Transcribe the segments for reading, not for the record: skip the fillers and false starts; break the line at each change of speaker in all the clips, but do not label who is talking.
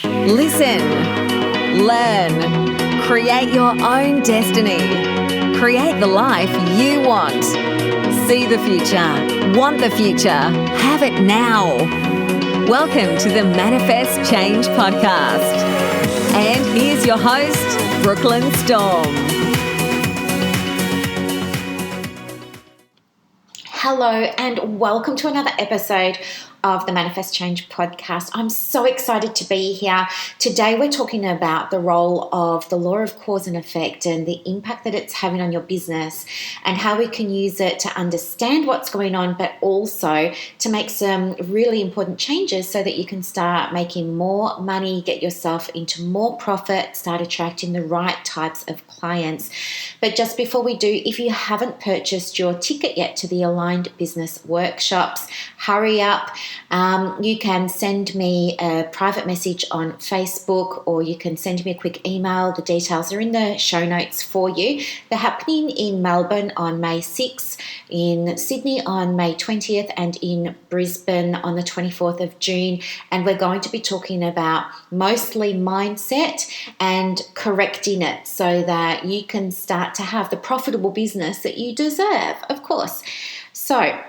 Listen, learn, create your own destiny. Create the life you want. See the future, want the future, have it now. Welcome to the Manifest Change podcast. And here's your host, Brooklyn Storme.
Hello and welcome to another episode of the Manifest Change podcast. I'm so excited to be here. Today we're talking about the role of the law of cause and effect and the impact that it's having on your business and how we can use it to understand what's going on, but also to make some really important changes so that you can start making more money, get yourself into more profit, start attracting the right types of clients. But just before we do, if you haven't purchased your ticket yet to the Aligned Business Workshops, hurry up. You can send me a private message on Facebook or you can send me a quick email. The details are in the show notes for you. They're happening in Melbourne on May 6th, in Sydney on May 20th and in Brisbane on the 24th of June. And we're going to be talking about mostly mindset and correcting it so that you can start to have the profitable business that you deserve, of course. So,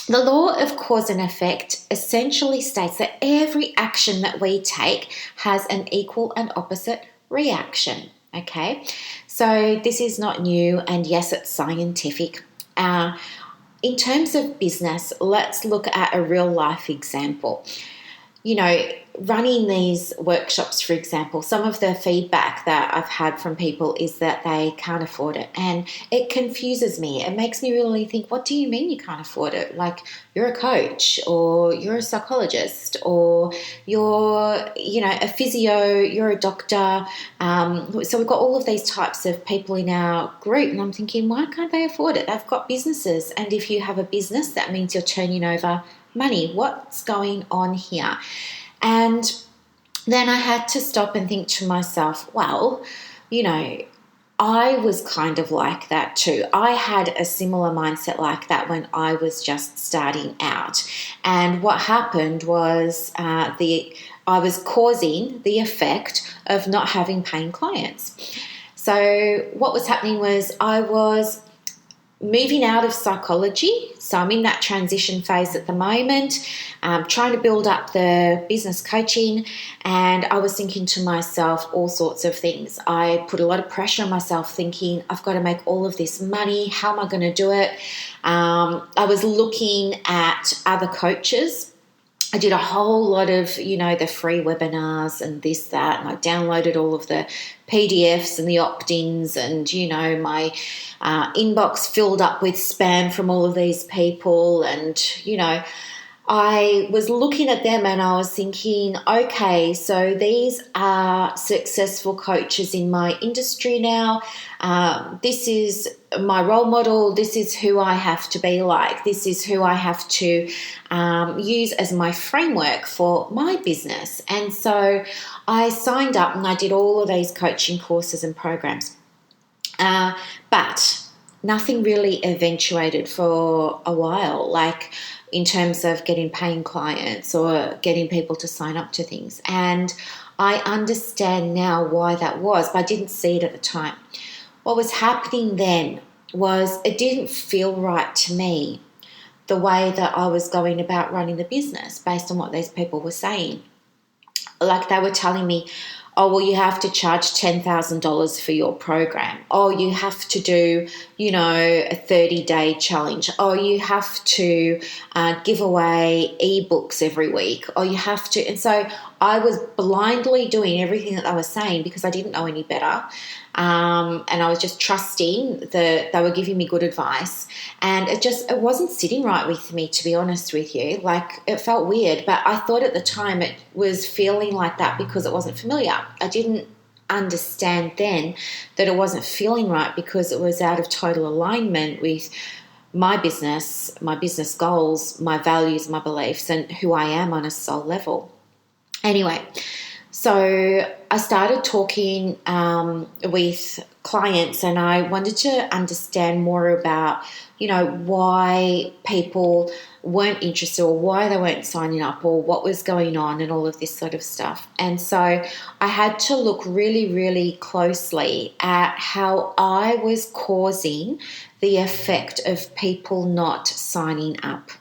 the law of cause and effect essentially states that every action that we take has an equal and opposite reaction, okay? So this is not new, and yes, it's scientific. In terms of business, let's look at a real life example. You know, running these workshops, for example, some of the feedback that I've had from people is that they can't afford it. And it confuses me. It makes me really think, what do you mean you can't afford it? Like, you're a coach or you're a psychologist or you're, a physio, you're a doctor. So we've got all of these types of people in our group. And I'm thinking, why can't they afford it? They've got businesses. And if you have a business, that means you're turning over money. What's going on here? And then I had to stop and think to myself, well, I was kind of like that too. I had a similar mindset like that when I was just starting out. And what happened was I was causing the effect of not having paying clients. So what was happening was I was moving out of psychology, so I'm in that transition phase at the moment, trying to build up the business coaching, and I was thinking to myself all sorts of things. I put a lot of pressure on myself thinking, I've got to make all of this money, how am I going to do it? I was looking at other coaches. I did a whole lot of, the free webinars and this, that, and I downloaded all of the PDFs and the opt-ins and, my inbox filled up with spam from all of these people. And, I was looking at them and I was thinking, okay, so these are successful coaches in my industry now. This is my role model. This is who I have to be like. This is who I have to use as my framework for my business. And so I signed up and I did all of these coaching courses and programs. But nothing really eventuated for a while, like in terms of getting paying clients or getting people to sign up to things. And I understand now why that was, but I didn't see it at the time. What was happening then was it didn't feel right to me, the way that I was going about running the business based on what these people were saying. Like they were telling me, oh, well, you have to charge $10,000 for your program. Oh, you have to do, a 30-day challenge. Oh, you have to give away ebooks every week. Oh, you have to. And so I was blindly doing everything that they were saying because I didn't know any better. And I was just trusting that they were giving me good advice. And it wasn't sitting right with me, to be honest with you. Like, it felt weird, but I thought at the time it was feeling like that because it wasn't familiar. I didn't understand then that it wasn't feeling right because it was out of total alignment with my business goals, my values, my beliefs, and who I am on a soul level. Anyway, So I started talking with clients, and I wanted to understand more about, why people weren't interested, or why they weren't signing up, or what was going on, and all of this sort of stuff. And so I had to look really, really closely at how I was causing the effect of people not signing up.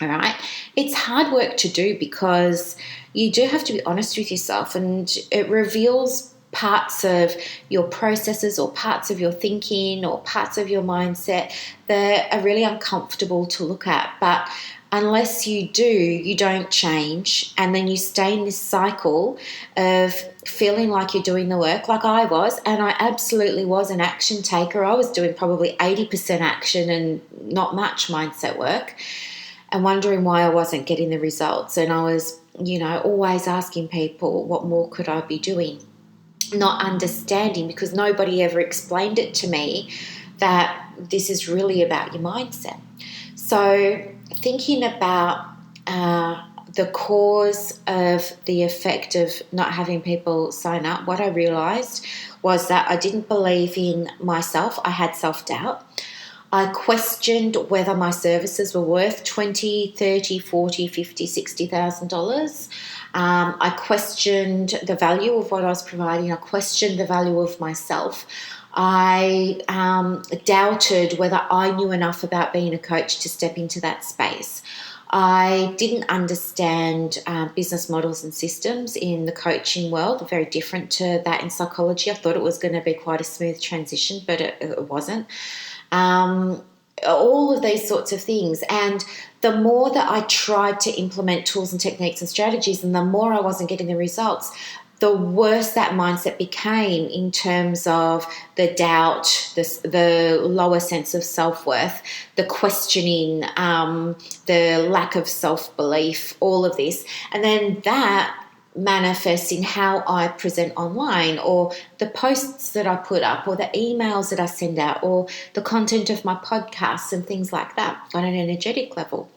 All right. It's hard work to do because you do have to be honest with yourself, and it reveals parts of your processes or parts of your thinking or parts of your mindset that are really uncomfortable to look at. But unless you do, you don't change, and then you stay in this cycle of feeling like you're doing the work, like I was, and I absolutely was an action taker. I was doing probably 80% action and not much mindset work, and wondering why I wasn't getting the results. And I was, always asking people, what more could I be doing? Not understanding, because nobody ever explained it to me, that this is really about your mindset. So thinking about the cause of the effect of not having people sign up, what I realized was that I didn't believe in myself. I had self-doubt. I questioned whether my services were worth $20, $30, $40, $50, $60,000. I questioned the value of what I was providing. I questioned the value of myself. I doubted whether I knew enough about being a coach to step into that space. I didn't understand business models and systems in the coaching world, very different to that in psychology. I thought it was going to be quite a smooth transition, but it wasn't. All of these sorts of things. And the more that I tried to implement tools and techniques and strategies, and the more I wasn't getting the results, the worse that mindset became in terms of the doubt, the lower sense of self-worth, the questioning, the lack of self-belief, all of this. And then that manifests in how I present online, or the posts that I put up, or the emails that I send out, or the content of my podcasts and things like that on an energetic level.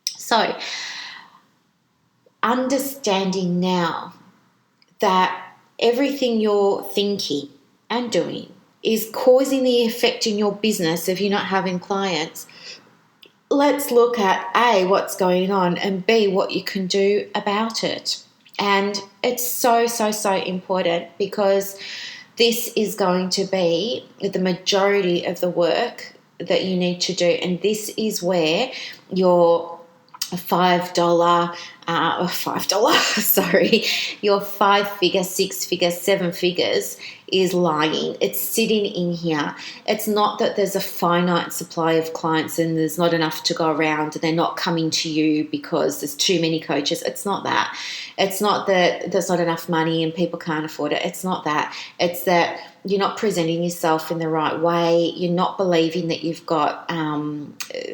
So understanding now that everything you're thinking and doing is causing the effect in your business of you not having clients, let's look at A, what's going on, and B, what you can do about it. And it's so, so, so important, because this is going to be the majority of the work that you need to do. And this is where your $5, your 5-figure, 6-figure, 7 figures is lying. It's sitting in here. It's not that there's a finite supply of clients and there's not enough to go around and they're not coming to you because there's too many coaches. It's not that. It's not that there's not enough money and people can't afford it. It's not that. It's that you're not presenting yourself in the right way. You're not believing that you've got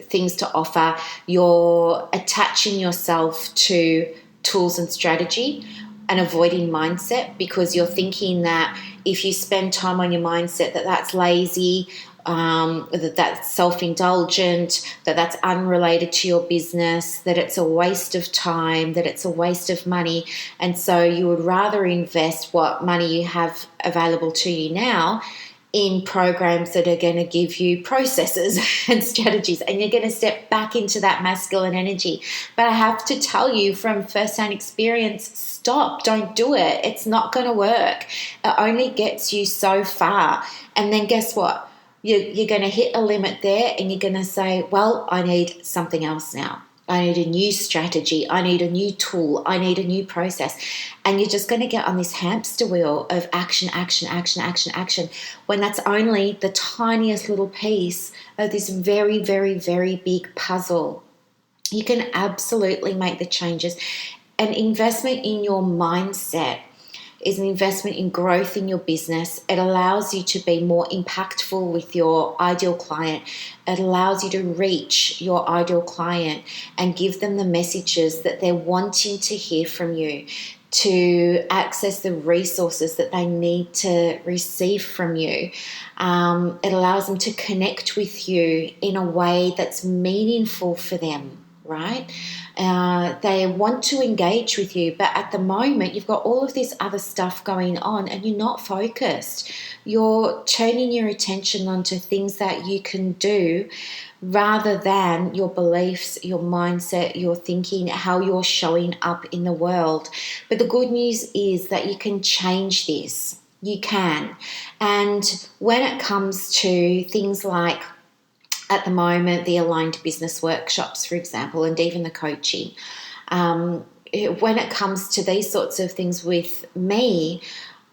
things to offer. You're attaching yourself to tools and strategy and avoiding mindset, because you're thinking that if you spend time on your mindset, that's lazy, that's self-indulgent, that's unrelated to your business, that it's a waste of time, that it's a waste of money. And so you would rather invest what money you have available to you now in programs that are going to give you processes and strategies, and you're going to step back into that masculine energy. But I have to tell you from first-hand experience, stop, don't do it. It's not going to work. It only gets you so far. And then guess what? You're going to hit a limit there, and you're going to say, well, I need something else now. I need a new strategy. I need a new tool. I need a new process. And you're just going to get on this hamster wheel of action, action, action, action, action, when that's only the tiniest little piece of this very, very, very big puzzle. You can absolutely make the changes. An investment in your mindset is an investment in growth in your business. It allows you to be more impactful with your ideal client. It allows you to reach your ideal client and give them the messages that they're wanting to hear from you, to access the resources that they need to receive from you. It allows them to connect with you in a way that's meaningful for them, right? They want to engage with you, but at the moment you've got all of this other stuff going on and you're not focused. You're turning your attention onto things that you can do rather than your beliefs, your mindset, your thinking, how you're showing up in the world. But the good news is that you can change this. You can. And when it comes to things like, at the moment, the aligned business workshops, for example, and even the coaching, when it comes to these sorts of things with me,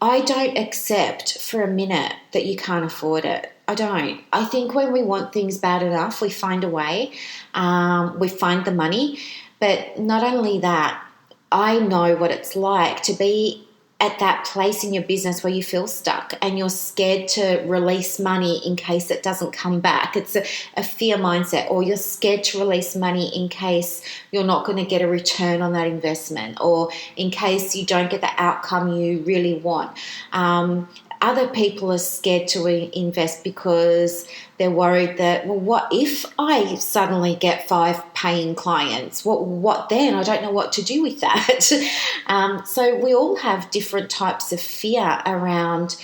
I don't accept for a minute that you can't afford it. I don't. I think when we want things bad enough, we find a way. We find the money. But not only that, I know what it's like to be at that place in your business where you feel stuck and you're scared to release money in case it doesn't come back. It's a fear mindset, or you're scared to release money in case you're not going to get a return on that investment, or in case you don't get the outcome you really want. Other people are scared to invest because they're worried that, well, what if I suddenly get 5 paying clients? What then? I don't know what to do with that. So we all have different types of fear around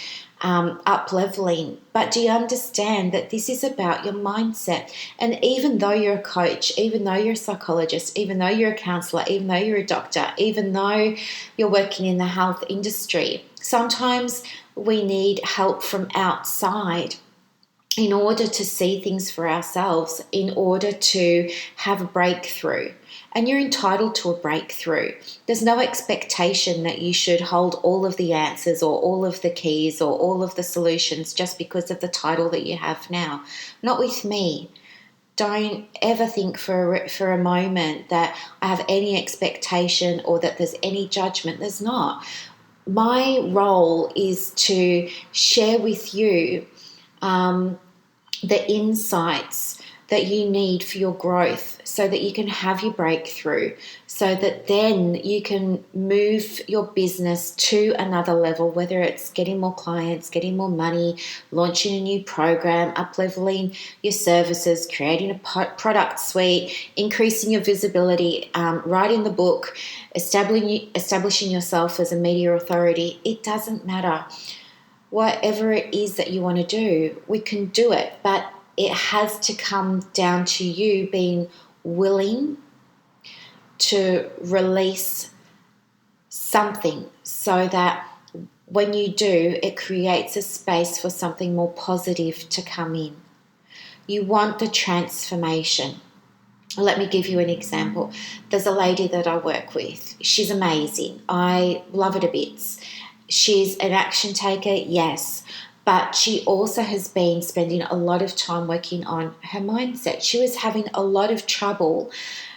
up-leveling. But do you understand that this is about your mindset? And even though you're a coach, even though you're a psychologist, even though you're a counselor, even though you're a doctor, even though you're working in the health industry, sometimes we need help from outside in order to see things for ourselves, in order to have a breakthrough. And you're entitled to a breakthrough. There's no expectation that you should hold all of the answers or all of the keys or all of the solutions just because of the title that you have now. Not with me. Don't ever think for a moment that I have any expectation or that there's any judgment. There's not. My role is to share with you the insights that you need for your growth so that you can have your breakthrough, so that then you can move your business to another level, whether it's getting more clients, getting more money, launching a new program, up-leveling your services, creating a product suite, increasing your visibility, writing the book, establishing yourself as a media authority. It doesn't matter. Whatever it is that you want to do, we can do it, but it has to come down to you being willing to release something so that when you do, it creates a space for something more positive to come in. You want the transformation. Let me give you an example. There's a lady that I work with. She's amazing. I love her to bits. She's an action taker, yes, but she also has been spending a lot of time working on her mindset. She was having a lot of trouble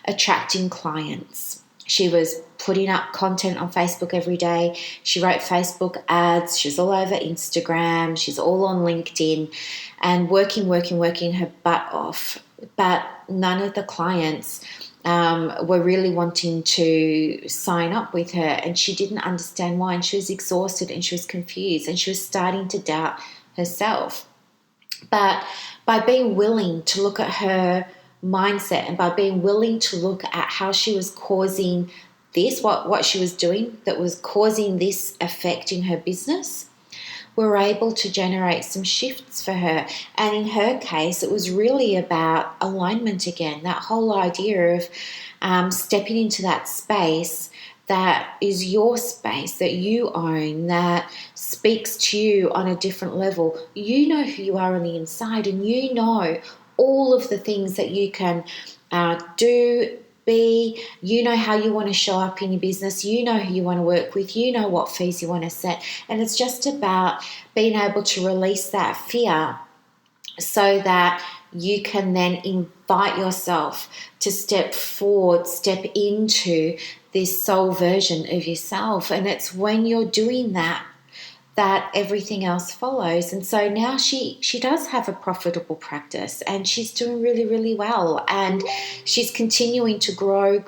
attracting clients. She was putting up content on Facebook every day. She wrote Facebook ads. She's all over Instagram. She's all on LinkedIn and working her butt off. But none of the clients were really wanting to sign up with her, and she didn't understand why, and she was exhausted and she was confused and she was starting to doubt herself. But by being willing to look at her mindset and by being willing to look at how she was causing this, what she was doing that was causing this effect in her business, we were able to generate some shifts for her. And in her case, it was really about alignment again, that whole idea of stepping into that space that is your space, that you own, that speaks to you on a different level. You know who you are on the inside, and you know all of the things that you can do, be. You know how you want to show up in your business. You know who you want to work with. You know what fees you want to set. And it's just about being able to release that fear so that you can then invite yourself to step forward, step into this soul version of yourself. And it's when you're doing that that everything else follows. And so now she does have a profitable practice, and she's doing really, really well, and she's continuing to grow.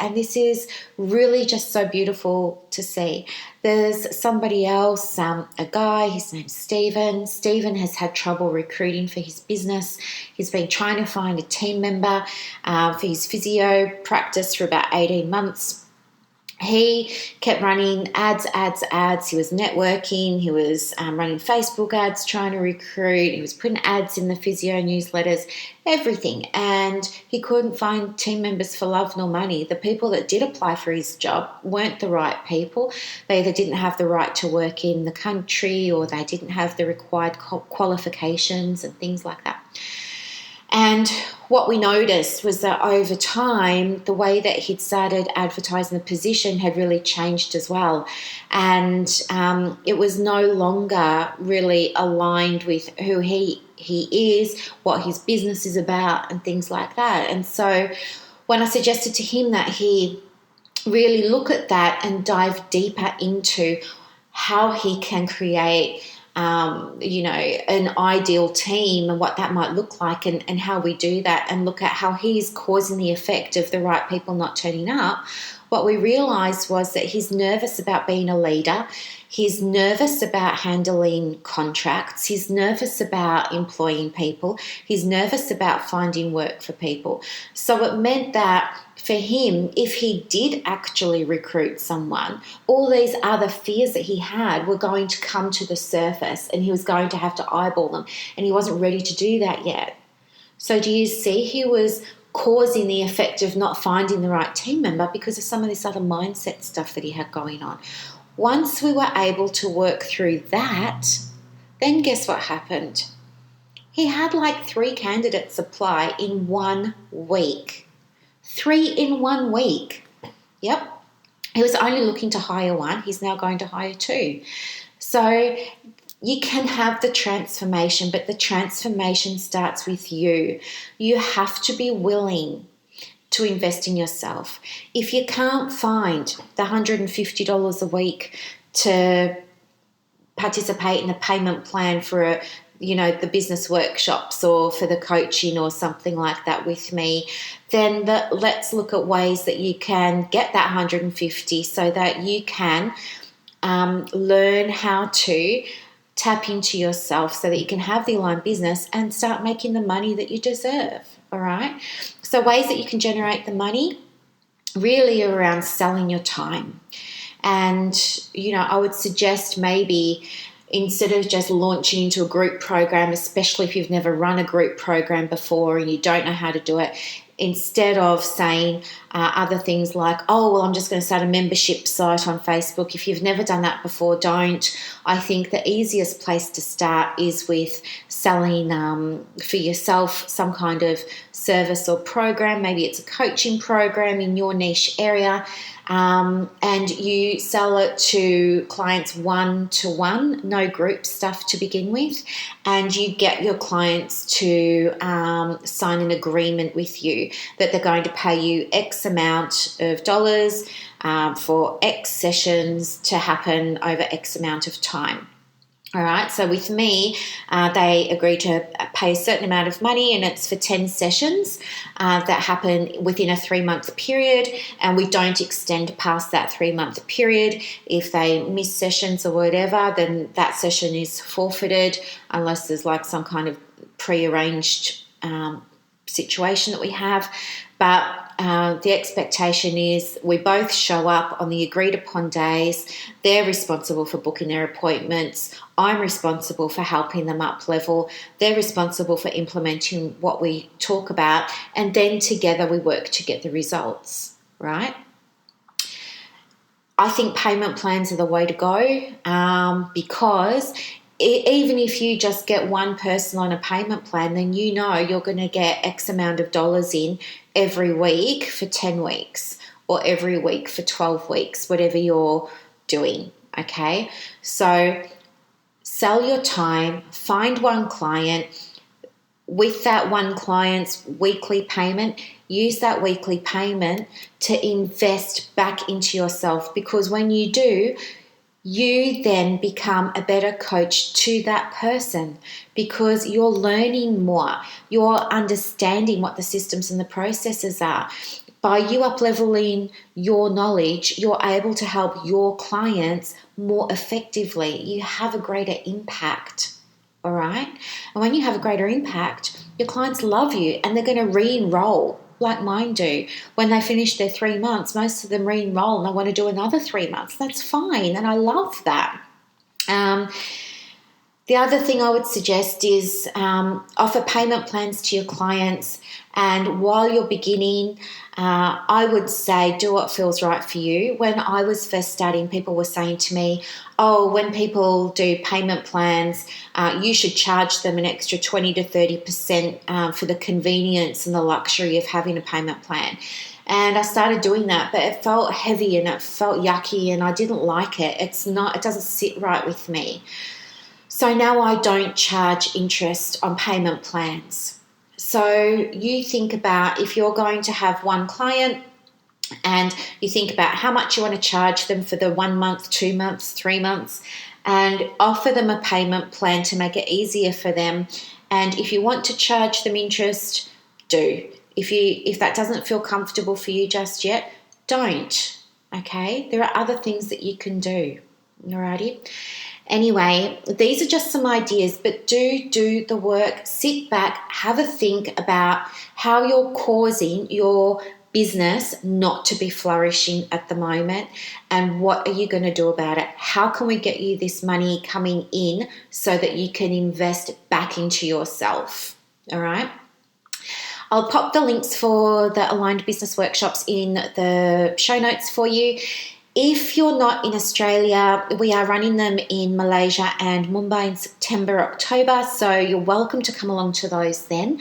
And this is really just so beautiful to see. There's somebody else, a guy, his name's Stephen. Stephen has had trouble recruiting for his business. He's been trying to find a team member for his physio practice for about 18 months. He kept running ads. He was networking. He was running Facebook ads, trying to recruit. He was putting ads in the physio newsletters, everything. And he couldn't find team members for love nor money. The people that did apply for his job weren't the right people. They either didn't have the right to work in the country, or they didn't have the required qualifications and things like that. And what we noticed was that over time, the way that he'd started advertising the position had really changed as well. And it was no longer really aligned with who he is, what his business is about, and things like that. And so when I suggested to him that he really look at that and dive deeper into how he can create an ideal team and what that might look like, and how we do that, and look at how he's causing the effect of the right people not turning up, what we realised was that he's nervous about being a leader. He's nervous about handling contracts. He's nervous about employing people. He's nervous about finding work for people. So it meant that for him, if he did actually recruit someone, all these other fears that he had were going to come to the surface, and he was going to have to eyeball them, and he wasn't ready to do that yet. So do you see, he was causing the effect of not finding the right team member because of some of this other mindset stuff that he had going on. Once we were able to work through that, then guess what happened? He had like 3 candidates apply in 1 week. 3 in 1 week. Yep. He was only looking to hire 1. He's now going to hire 2. So you can have the transformation, but the transformation starts with you. You have to be willing to invest in yourself. If you can't find the $150 a week to participate in a payment plan for the business workshops or for the coaching or something like that with me, then let's look at ways that you can get that $150 so that you can learn how to tap into yourself so that you can have the aligned business and start making the money that you deserve, all right? So ways that you can generate the money really are around selling your time. And, I would suggest maybe instead of just launching into a group program, especially if you've never run a group program before and you don't know how to do it, instead of saying other things like, I'm just going to start a membership site on Facebook. If you've never done that before, don't. I think the easiest place to start is with selling for yourself some kind of service or program. Maybe it's a coaching program in your niche area. And you sell it to clients one-to-one, no group stuff to begin with, and you get your clients to sign an agreement with you that they're going to pay you X amount of dollars for X sessions to happen over X amount of time. All right, so with me, they agree to pay a certain amount of money, and it's for 10 sessions that happen within a 3-month period, and we don't extend past that 3-month period. If they miss sessions or whatever, then that session is forfeited unless there's like some kind of prearranged situation that we have. But the expectation is we both show up on the agreed upon days. They're responsible for booking their appointments. I'm responsible for helping them up level. They're responsible for implementing what we talk about. And then together we work to get the results, right? I think payment plans are the way to go because even if you just get one person on a payment plan, then you're going to get X amount of dollars in every week for 10 weeks or every week for 12 weeks, whatever you're doing, okay? So sell your time, find one client. With that one client's weekly payment, use that weekly payment to invest back into yourself, because when you do, you then become a better coach to that person because you're learning more. You're understanding what the systems and the processes are. By you up-leveling your knowledge, you're able to help your clients more effectively. You have a greater impact, all right? And when you have a greater impact, your clients love you and they're going to re-enroll like mine do. When they finish their 3 months, most of them re-enroll and they want to do another 3 months. That's fine, and I love that. The other thing I would suggest is offer payment plans to your clients. And while you're beginning, I would say do what feels right for you. When I was first starting, people were saying to me, oh, when people do payment plans, you should charge them an extra 20 to 30% for the convenience and the luxury of having a payment plan. And I started doing that, but it felt heavy and it felt yucky and I didn't like it. It doesn't sit right with me. So now I don't charge interest on payment plans. So you think about if you're going to have one client and you think about how much you want to charge them for the 1 month, 2 months, 3 months, and offer them a payment plan to make it easier for them. And if you want to charge them interest, do. If that doesn't feel comfortable for you just yet, don't. Okay? There are other things that you can do. Alrighty? Anyway, these are just some ideas, but do the work. Sit back, have a think about how you're causing your business not to be flourishing at the moment and what are you going to do about it? How can we get you this money coming in so that you can invest back into yourself? All right. I'll pop the links for the Aligned Business Workshops in the show notes for you. If you're not in Australia, we are running them in Malaysia and Mumbai in September, October, so you're welcome to come along to those then.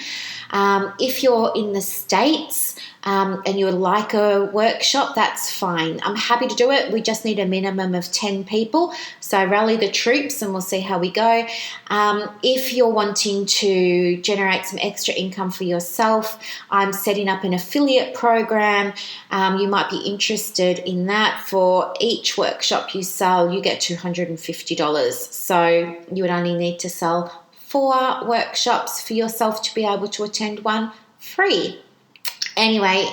If you're in the States and you would like a workshop, that's fine. I'm happy to do it. We just need a minimum of 10 people, so rally the troops and we'll see how we go. If you're wanting to generate some extra income for yourself, I'm setting up an affiliate program. You might be interested in that. For each workshop you sell, you get $250. So you would only need to sell 4 workshops for yourself to be able to attend one free. Anyway,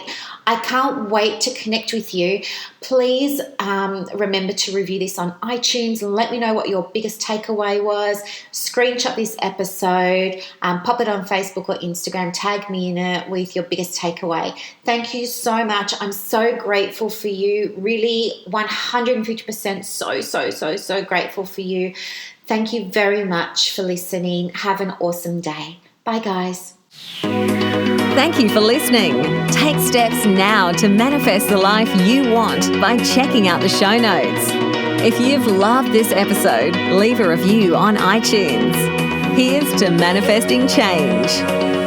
I can't wait to connect with you. Please remember to review this on iTunes and let me know what your biggest takeaway was. Screenshot this episode, pop it on Facebook or Instagram, tag me in it with your biggest takeaway. Thank you so much. I'm so grateful for you. Really 150% so grateful for you. Thank you very much for listening. Have an awesome day. Bye, guys.
Thank you for listening. Take steps now to manifest the life you want by checking out the show notes. If you've loved this episode, leave a review on iTunes. Here's to manifesting change.